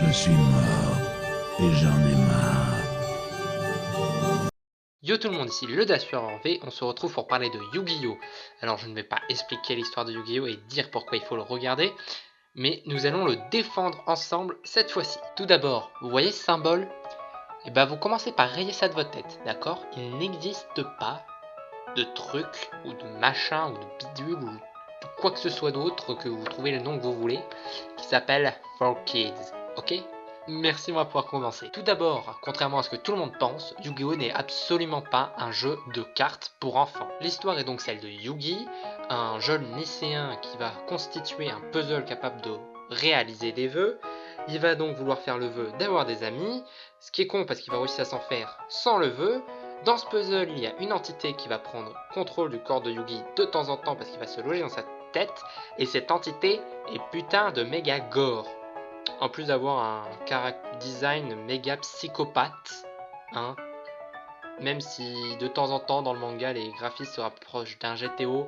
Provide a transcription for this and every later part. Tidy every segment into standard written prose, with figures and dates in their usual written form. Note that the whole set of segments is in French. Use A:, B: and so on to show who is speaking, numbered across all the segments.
A: Je suis mort et j'en ai marre.
B: Yo tout le monde, ici le Dassueur en V, on se retrouve pour parler de Yu-Gi-Oh! Alors je ne vais pas expliquer l'histoire de Yu-Gi-Oh! Et dire pourquoi il faut le regarder, mais nous allons le défendre ensemble cette fois-ci. Tout d'abord, vous voyez ce symbole? Et ben vous commencez par rayer ça de votre tête, d'accord? Il n'existe pas de truc, ou de machin, ou de bidule, ou de quoi que ce soit d'autre, que vous trouvez le nom que vous voulez, qui s'appelle For Kids, ok? Merci, moi pouvoir commencer. Tout d'abord, contrairement à ce que tout le monde pense, Yu-Gi-Oh! N'est absolument pas un jeu de cartes pour enfants. L'histoire est donc celle de Yugi, un jeune lycéen qui va constituer un puzzle capable de réaliser des vœux. Il va donc vouloir faire le vœu d'avoir des amis, ce qui est con parce qu'il va réussir à s'en faire sans le vœu. Dans ce puzzle, il y a une entité qui va prendre contrôle du corps de Yugi de temps en temps parce qu'il va se loger dans sa tête, et cette entité est putain de méga gore. En plus d'avoir un design méga psychopathe, hein, même si de temps en temps dans le manga les graphismes se rapprochent d'un GTO,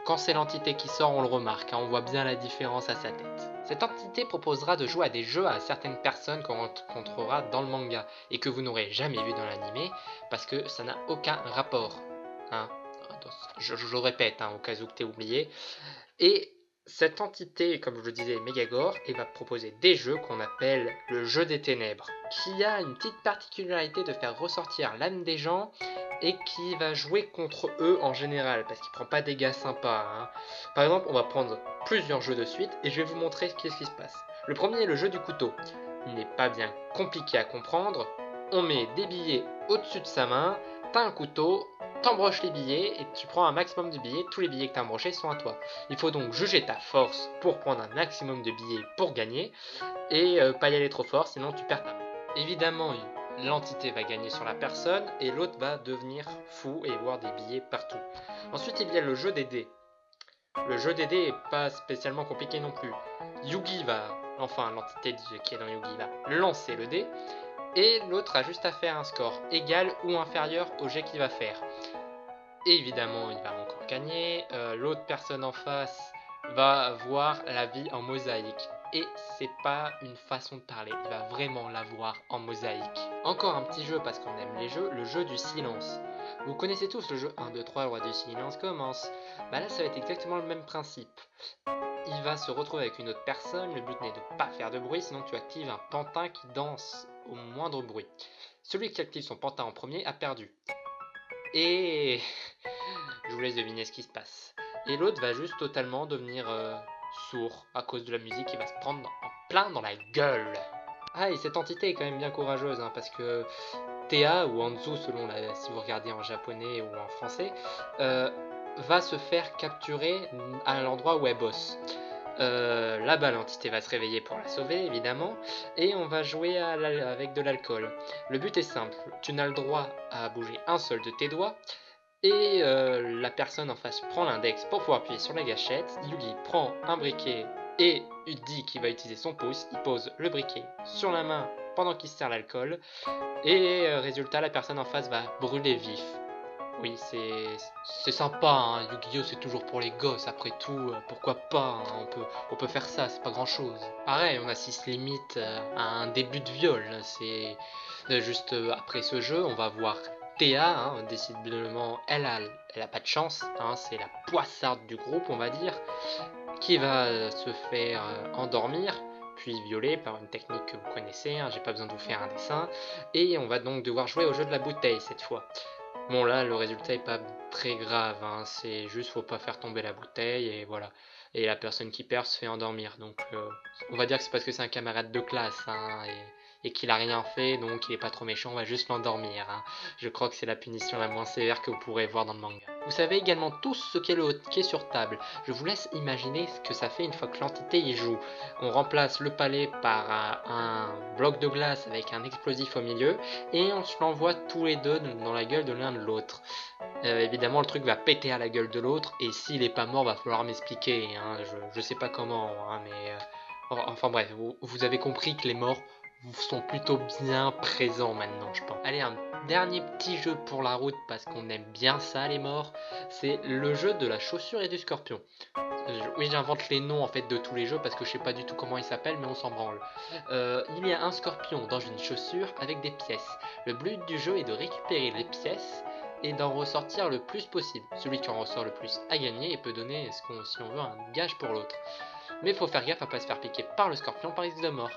B: quand c'est l'entité qui sort on le remarque, hein, on voit bien la différence à sa tête. Cette entité proposera de jouer à des jeux à certaines personnes qu'on rencontrera dans le manga et que vous n'aurez jamais vu dans l'anime parce que ça n'a aucun rapport, hein. Je le répète, hein, au cas où tu aies oublié. Et cette entité, comme je le disais, Megagore, et va proposer des jeux qu'on appelle le jeu des ténèbres, qui a une petite particularité de faire ressortir l'âme des gens et qui va jouer contre eux en général, parce qu'il prend pas des gars sympas, hein. Par exemple, on va prendre plusieurs jeux de suite et je vais vous montrer qu'est-ce qui se passe. Le premier est le jeu du couteau. Il n'est pas bien compliqué à comprendre. On met des billets au-dessus de sa main, t'as un couteau, t'embroches les billets et tu prends un maximum de billets, tous les billets que t'as embrochés sont à toi. Il faut donc juger ta force pour prendre un maximum de billets pour gagner et pas y aller trop fort sinon tu perds ta main. Évidemment, l'entité va gagner sur la personne et l'autre va devenir fou et voir des billets partout. Ensuite, il y a le jeu des dés. Le jeu des dés est pas spécialement compliqué non plus. Yugi va, enfin l'entité qui est dans Yugi va lancer le dé et l'autre a juste à faire un score égal ou inférieur au jet qu'il va faire. Et évidemment, il va encore gagner. L'autre personne en face va voir la vie en mosaïque. Et c'est pas une façon de parler, il va vraiment la voir en mosaïque. Encore un petit jeu parce qu'on aime les jeux, le jeu du silence. Vous connaissez tous le jeu 1, 2, 3, le roi du silence commence. Bah là, ça va être exactement le même principe. Il va se retrouver avec une autre personne, le but n'est de pas faire de bruit, sinon tu actives un pantin qui danse au moindre bruit. Celui qui active son pantin en premier a perdu. Et je vous laisse deviner ce qui se passe. Et l'autre va juste totalement devenir sourd à cause de la musique qui va se prendre en plein dans la gueule. Ah, et cette entité est quand même bien courageuse, hein, parce que Théa, ou Anzu selon si vous regardez en japonais ou en français, va se faire capturer à l'endroit où elle bosse. Là-bas, l'entité va se réveiller pour la sauver, évidemment, et on va jouer avec de l'alcool. Le but est simple, tu n'as le droit à bouger un seul de tes doigts, et la personne en face prend l'index pour pouvoir appuyer sur la gâchette. Yugi prend un briquet et il dit qu'il va utiliser son pouce. Il pose le briquet sur la main pendant qu'il se sert l'alcool. Et résultat, la personne en face va brûler vif. Oui, c'est sympa, hein. Yu-Gi-Oh! C'est toujours pour les gosses, après tout, pourquoi pas, hein. On peut faire ça, c'est pas grand chose. Pareil, on assiste limite à un début de viol. C'est juste après ce jeu, on va voir Théa, hein, décidément, elle a pas de chance, hein, c'est la poissarde du groupe, on va dire, qui va se faire endormir, puis violer par une technique que vous connaissez, hein, j'ai pas besoin de vous faire un dessin, et on va donc devoir jouer au jeu de la bouteille cette fois. Bon là, le résultat est pas très grave, hein, c'est juste faut pas faire tomber la bouteille et voilà. Et la personne qui perd se fait endormir, donc on va dire que c'est parce que c'est un camarade de classe, hein, et qu'il a rien fait, donc il est pas trop méchant, on va juste l'endormir, hein. Je crois que c'est la punition la moins sévère que vous pourrez voir dans le manga. Vous savez également tous ce qu'est le hockey sur table. Je vous laisse imaginer ce que ça fait une fois que l'entité y joue. On remplace le palais par un bloc de glace avec un explosif au milieu, et on se l'envoie tous les deux dans la gueule de l'un de l'autre. Évidemment, le truc va péter à la gueule de l'autre, et s'il est pas mort, va falloir m'expliquer, hein. Je sais pas comment, hein, mais enfin bref, vous avez compris que les morts sont plutôt bien présents maintenant, je pense. Allez, un dernier petit jeu pour la route parce qu'on aime bien ça, les morts, c'est le jeu de la chaussure et du scorpion. Oui, j'invente les noms en fait de tous les jeux parce que je sais pas du tout comment ils s'appellent, mais on s'en branle. Il y a un scorpion dans une chaussure avec des pièces. Le but du jeu est de récupérer les pièces et d'en ressortir le plus possible. Celui qui en ressort le plus a gagné et peut donner, si on veut, un gage pour l'autre. Mais il faut faire gaffe à pas se faire piquer par le scorpion par risque de mort.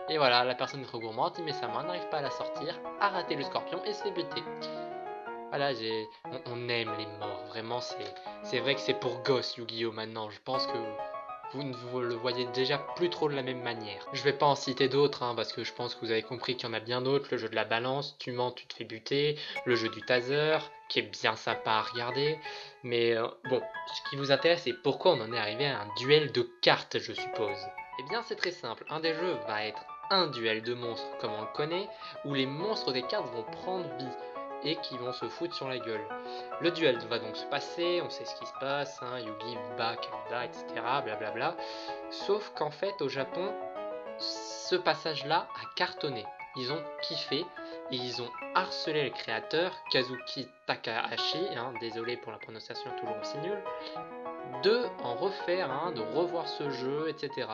B: Et voilà, la personne est trop gourmande, il met sa main, n'arrive pas à la sortir, a raté le scorpion et se fait buter. Voilà, on aime les morts, vraiment, c'est vrai que c'est pour gosses Yu-Gi-Oh maintenant, je pense que vous ne vous le voyez déjà plus trop de la même manière. Je vais pas en citer d'autres, hein, parce que je pense que vous avez compris qu'il y en a bien d'autres, le jeu de la balance, tu mens, tu te fais buter, le jeu du taser, qui est bien sympa à regarder, mais bon, ce qui vous intéresse c'est pourquoi on en est arrivé à un duel de cartes, je suppose. Eh bien c'est très simple, un des jeux va être un duel de monstres comme on le connaît, où les monstres des cartes vont prendre vie et qui vont se foutre sur la gueule. Le duel va donc se passer, on sait ce qui se passe, hein, Yugi bat Kanda, etc. Blablabla. Sauf qu'en fait, au Japon, ce passage-là a cartonné. Ils ont kiffé et ils ont harcelé le créateur, Kazuki Takahashi, hein, désolé pour la prononciation toujours aussi nulle, de en refaire, hein, de revoir ce jeu, etc.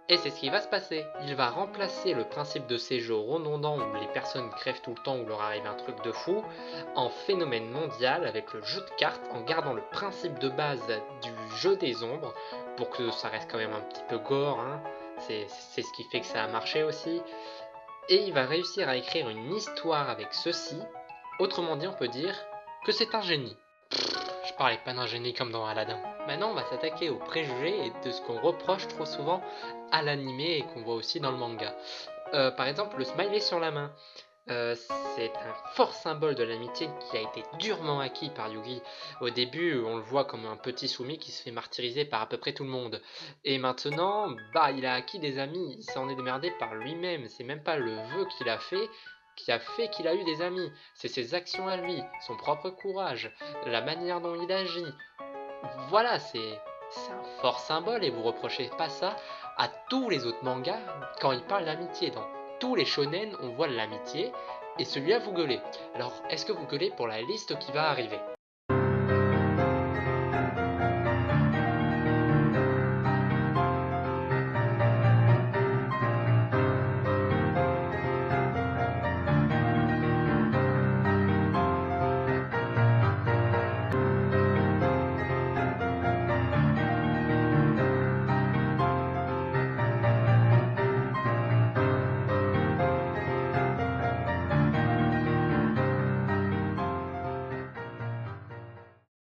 B: Et c'est ce qui va se passer. Il va remplacer le principe de ces jeux redondants où les personnes crèvent tout le temps ou leur arrive un truc de fou en phénomène mondial avec le jeu de cartes en gardant le principe de base du jeu des ombres pour que ça reste quand même un petit peu gore, hein. C'est ce qui fait que ça a marché aussi. Et il va réussir à écrire une histoire avec ceci. Autrement dit, on peut dire que c'est un génie. Je parlais pas d'un génie comme dans Aladdin. Maintenant, on va s'attaquer aux préjugés et de ce qu'on reproche trop souvent à l'animé et qu'on voit aussi dans le manga. Par exemple, le smiley sur la main. C'est un fort symbole de l'amitié qui a été durement acquis par Yugi. Au début, on le voit comme un petit soumis qui se fait martyriser par à peu près tout le monde. Et maintenant, bah, il a acquis des amis, il s'en est démerdé par lui-même. C'est même pas le vœu qu'il a fait qui a fait qu'il a eu des amis. C'est ses actions à lui, son propre courage, la manière dont il agit. Voilà, c'est un fort symbole et vous reprochez pas ça à tous les autres mangas quand ils parlent d'amitié. Dans tous les shonen, on voit l'amitié et celui-là vous gueulez. Alors, est-ce que vous gueulez pour la liste qui va arriver?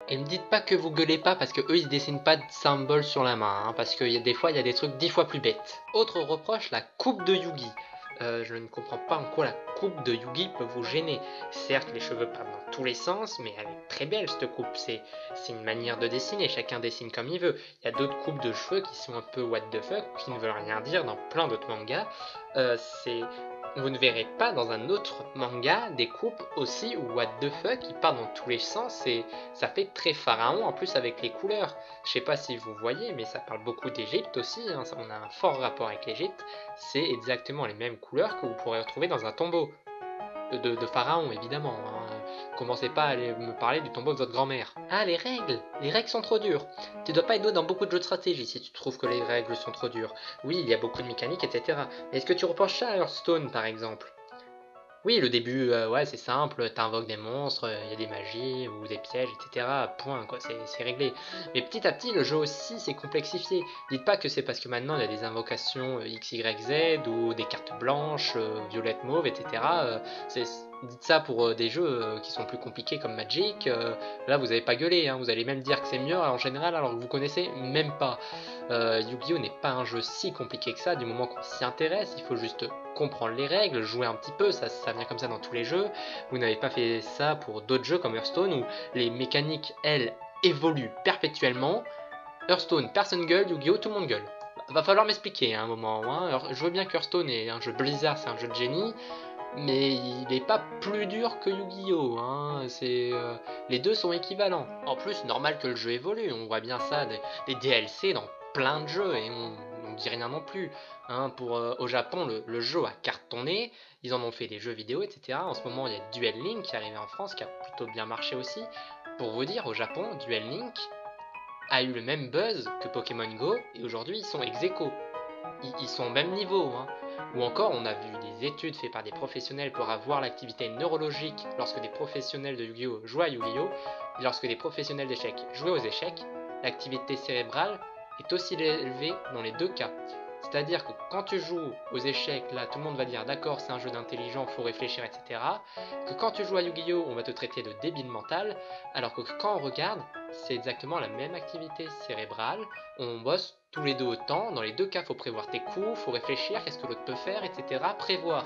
B: Et me dites pas que vous gueulez pas parce que eux ils dessinent pas de symbole sur la main, hein, parce que des fois il y a des trucs 10 fois plus bêtes. Autre reproche, la coupe de Yugi. Je ne comprends pas en quoi la coupe de Yugi peut vous gêner. Certes, les cheveux partent dans tous les sens, mais elle est très belle cette coupe. C'est une manière de dessiner, chacun dessine comme il veut. Il y a d'autres coupes de cheveux qui sont un peu what the fuck, qui ne veulent rien dire dans plein d'autres mangas. C'est Vous ne verrez pas dans un autre manga des coupes aussi what the fuck qui partent dans tous les sens et ça fait très pharaon en plus avec les couleurs. Je sais pas si vous voyez, mais ça parle beaucoup d'Égypte aussi, hein, on a un fort rapport avec l'Égypte. C'est exactement les mêmes couleurs que vous pourrez retrouver dans un tombeau de pharaon, évidemment, hein. Commencez pas à aller me parler du tombeau de votre grand-mère. Ah, les règles sont trop dures. Tu dois pas être doué dans beaucoup de jeux de stratégie si tu trouves que les règles sont trop dures. Oui, il y a beaucoup de mécaniques, etc. Mais est-ce que tu reproches ça à Hearthstone, par exemple? Oui, le début, ouais, c'est simple, t'invoques des monstres, il y a des magies ou des pièges, etc. Point, quoi, c'est réglé. Mais petit à petit, le jeu aussi s'est complexifié. Dites pas que c'est parce que maintenant il y a des invocations X, Y, Z ou des cartes blanches, violettes, mauves, etc. Dites ça pour des jeux qui sont plus compliqués comme Magic. Là, vous avez pas gueulé, hein, vous allez même dire que c'est mieux en général alors que vous connaissez même pas. Yu-Gi-Oh n'est pas un jeu si compliqué que ça, du moment qu'on s'y intéresse, il faut juste comprendre les règles, jouer un petit peu, ça vient comme ça dans tous les jeux. Vous n'avez pas fait ça pour d'autres jeux comme Hearthstone où les mécaniques, elles, évoluent perpétuellement. Hearthstone, personne gueule, Yu-Gi-Oh, tout le monde gueule. Va falloir m'expliquer hein, à un moment. Hein. Je veux bien que Hearthstone est un jeu Blizzard, c'est un jeu de génie, mais il n'est pas plus dur que Yu-Gi-Oh! Hein. Les deux sont équivalents. En plus, normal que le jeu évolue, on voit bien ça, des DLC dans plein de jeux, et on dit rien non plus. Hein. Au Japon, le jeu a cartonné, ils en ont fait des jeux vidéo, etc. En ce moment, il y a Duel Link qui est arrivé en France, qui a plutôt bien marché aussi. Pour vous dire, au Japon, Duel Link, a eu le même buzz que Pokémon Go, et aujourd'hui ils sont ex-aequo. Ils sont au même niveau, hein. Ou encore, on a vu des études faites par des professionnels pour avoir l'activité neurologique lorsque des professionnels de Yu-Gi-Oh! Jouaient à Yu-Gi-Oh! Et lorsque des professionnels d'échecs jouaient aux échecs, l'activité cérébrale est aussi élevée dans les deux cas. C'est-à-dire que quand tu joues aux échecs, là, tout le monde va dire d'accord, c'est un jeu d'intelligent, faut réfléchir, etc. Que quand tu joues à Yu-Gi-Oh! On va te traiter de débile mental, alors que quand on regarde, c'est exactement la même activité cérébrale, on bosse tous les deux autant, dans les deux cas, faut prévoir tes coups, faut réfléchir, qu'est-ce que l'autre peut faire, etc. Prévoir.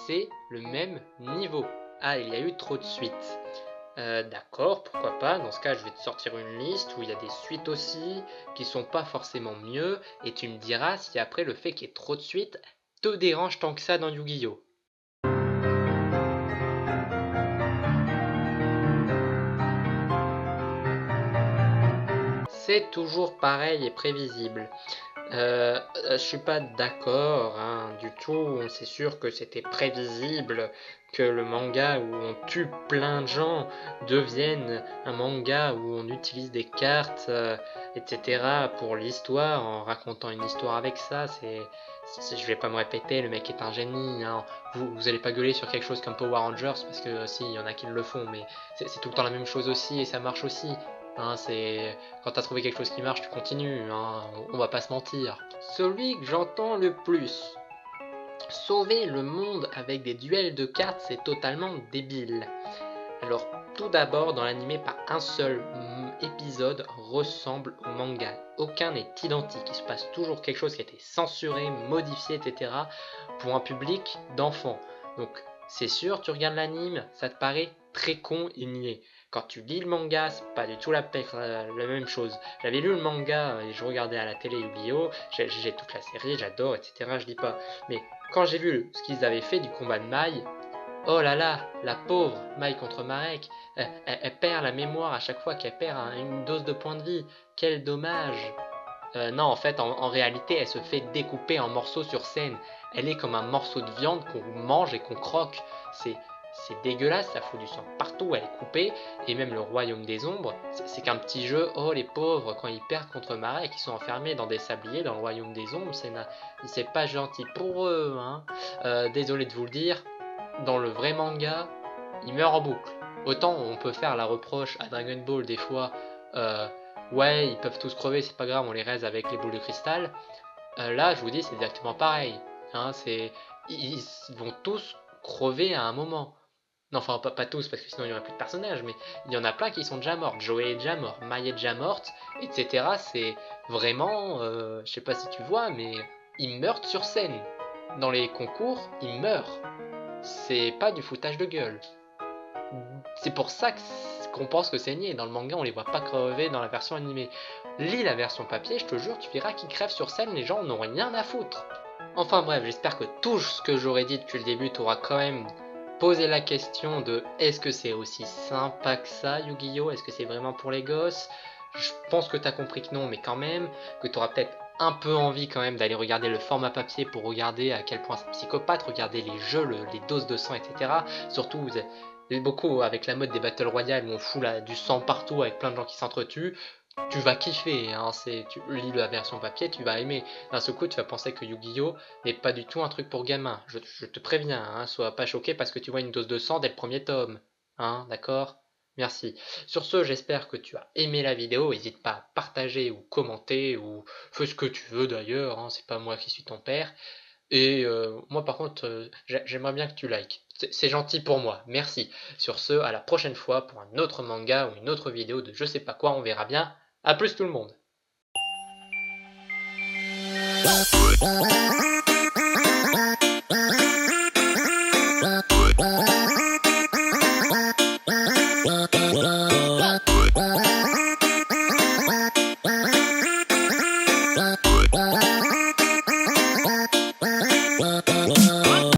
B: C'est le même niveau. Ah, il y a eu trop de suites. D'accord, pourquoi pas. Dans ce cas, je vais te sortir une liste où il y a des suites aussi qui sont pas forcément mieux, et tu me diras si après le fait qu'il y ait trop de suites te dérange tant que ça dans Yu-Gi-Oh! C'est toujours pareil et prévisible. Je suis pas d'accord, hein, du tout. C'est sûr que c'était prévisible que le manga où on tue plein de gens devienne un manga où on utilise des cartes, etc. pour l'histoire, en racontant une histoire avec ça. Je vais pas me répéter, le mec est un génie, hein. Vous allez pas gueuler sur quelque chose comme Power Rangers, parce que si, il y en a qui le font, mais c'est tout le temps la même chose aussi, et ça marche aussi. Hein, quand t'as trouvé quelque chose qui marche, tu continues, hein, on va pas se mentir. Celui que j'entends le plus, sauver le monde avec des duels de cartes, c'est totalement débile. Alors, tout d'abord, dans l'anime, pas un seul épisode ressemble au manga. Aucun n'est identique. Il se passe toujours quelque chose qui a été censuré, modifié, etc. pour un public d'enfants. Donc, c'est sûr, tu regardes l'anime, ça te paraît très con et niais. Quand tu lis le manga, c'est pas du tout la même chose. J'avais lu le manga et je regardais à la télé Yu-Gi-Oh! J'ai toute la série, j'adore, etc. Je dis pas. Mais quand j'ai vu ce qu'ils avaient fait du combat de Mai, oh là là, la pauvre Mai contre Marek, elle perd la mémoire à chaque fois qu'elle perd une dose de points de vie. Quel dommage! Non, en fait, en réalité, elle se fait découper en morceaux sur scène. Elle est comme un morceau de viande qu'on mange et qu'on croque. C'est dégueulasse, ça fout du sang partout, elle est coupée. Et même le royaume des ombres, c'est qu'un petit jeu. Oh les pauvres, quand ils perdent contre Marek, ils sont enfermés dans des sabliers dans le royaume des ombres, c'est pas gentil pour eux, hein. Désolé de vous le dire, dans le vrai manga, ils meurent en boucle. Autant on peut faire la reproche à Dragon Ball des fois, ouais, ils peuvent tous crever, c'est pas grave, on les raise avec les boules de cristal. Là, je vous dis, c'est exactement pareil. Hein, ils vont tous crever à un moment. Non, enfin, pas tous, parce que sinon il n'y aurait plus de personnages, mais il y en a plein qui sont déjà morts. Joey est déjà mort, Mai est déjà morte, etc. C'est vraiment, je sais pas si tu vois, mais ils meurent sur scène. Dans les concours, ils meurent. C'est pas du foutage de gueule. C'est pour ça qu'on pense que c'est niais. Dans le manga, on les voit pas crever dans la version animée. Lis la version papier, je te jure, tu verras qu'ils crèvent sur scène, les gens n'ont rien à foutre. Enfin bref, j'espère que tout ce que j'aurais dit depuis le début t'aura quand même posé la question de est-ce que c'est aussi sympa que ça, Yu-Gi-Oh! Est-ce que c'est vraiment pour les gosses? Je pense que t'as compris que non, mais quand même, que t'auras peut-être un peu envie quand même d'aller regarder le format papier pour regarder à quel point c'est psychopathe, regarder les jeux, les doses de sang, etc. Surtout, beaucoup avec la mode des Battle Royale où on fout du sang partout avec plein de gens qui s'entretuent. Tu vas kiffer, hein, tu lis la version papier, tu vas aimer. D'un seul coup, tu vas penser que Yu-Gi-Oh! N'est pas du tout un truc pour gamins. Je te préviens, hein, sois pas choqué parce que tu vois une dose de sang dès le premier tome. Hein, d'accord? Merci. Sur ce, j'espère que tu as aimé la vidéo. N'hésite pas à partager ou commenter ou fais ce que tu veux d'ailleurs, hein, c'est pas moi qui suis ton père. Et moi par contre, j'aimerais bien que tu likes. C'est gentil pour moi, merci. Sur ce, à la prochaine fois pour un autre manga ou une autre vidéo de je sais pas quoi, on verra bien. A plus tout le monde.